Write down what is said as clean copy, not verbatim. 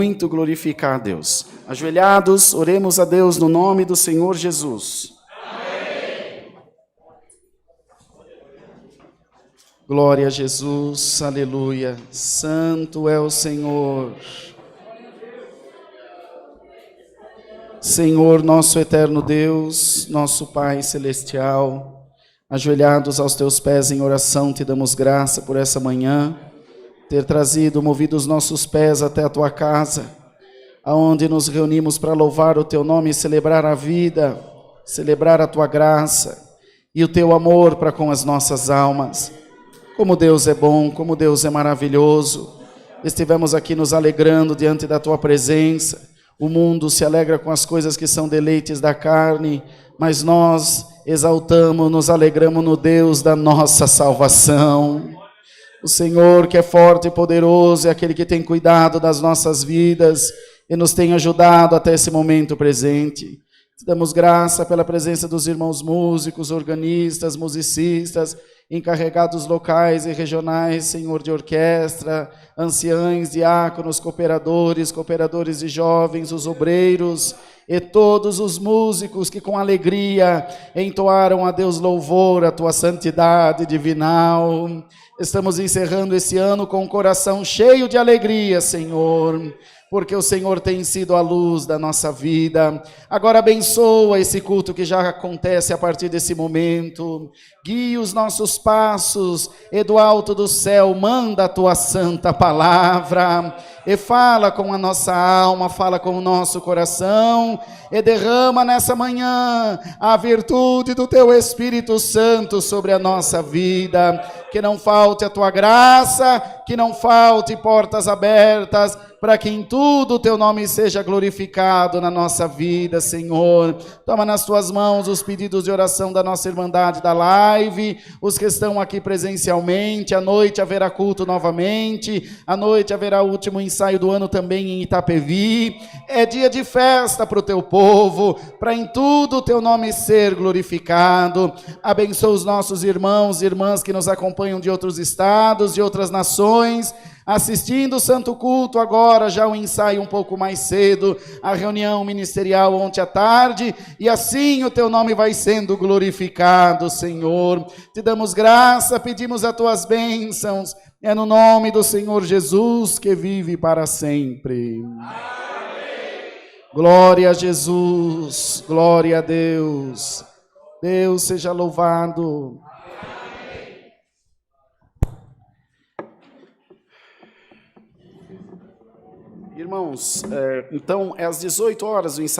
muito glorificar a Deus. Ajoelhados, oremos a Deus no nome do Senhor Jesus. Amém. Glória a Jesus, aleluia. Santo é o Senhor. Senhor, nosso eterno Deus, nosso Pai celestial, ajoelhados aos teus pés em oração, te damos graça por essa manhã, ter trazido, movido os nossos pés até a tua casa, aonde nos reunimos para louvar o teu nome e celebrar a vida, celebrar a tua graça e o teu amor para com as nossas almas. Como Deus é bom, como Deus é maravilhoso. Estivemos aqui nos alegrando diante da tua presença. O mundo se alegra com as coisas que são deleites da carne, mas nós exaltamos, nos alegramos no Deus da nossa salvação. O Senhor, que é forte e poderoso, é aquele que tem cuidado das nossas vidas e nos tem ajudado até esse momento presente. Te damos graça pela presença dos irmãos músicos, organistas, musicistas, encarregados locais e regionais, Senhor, de orquestra, anciães, diáconos, cooperadores de jovens, os obreiros e todos os músicos que com alegria entoaram a Deus louvor, a tua santidade divinal. Estamos encerrando esse ano com o coração cheio de alegria, Senhor, porque o Senhor tem sido a luz da nossa vida. Agora abençoa esse culto que já acontece a partir desse momento. Guia os nossos passos e do alto do céu manda a tua santa palavra e fala com a nossa alma, fala com o nosso coração e derrama nessa manhã a virtude do teu Espírito Santo sobre a nossa vida. Que não falte a tua graça, que não falte portas abertas, para que em tudo o teu nome seja glorificado na nossa vida, Senhor. Toma nas tuas mãos os pedidos de oração da nossa Irmandade da Live, os que estão aqui presencialmente. À noite haverá culto novamente, à noite haverá o último ensaio do ano também em Itapevi. É dia de festa para o teu povo, para em tudo o teu nome ser glorificado. Abençoa os nossos irmãos e irmãs que nos acompanham de outros estados, de outras nações, assistindo o Santo Culto agora, já o ensaio um pouco mais cedo, a reunião ministerial ontem à tarde, e assim o teu nome vai sendo glorificado, Senhor. Te damos graça, pedimos as tuas bênçãos, é no nome do Senhor Jesus que vive para sempre. Amém. Glória a Jesus, glória a Deus. Deus seja louvado. Irmãos, então é às 18 horas o ensaio.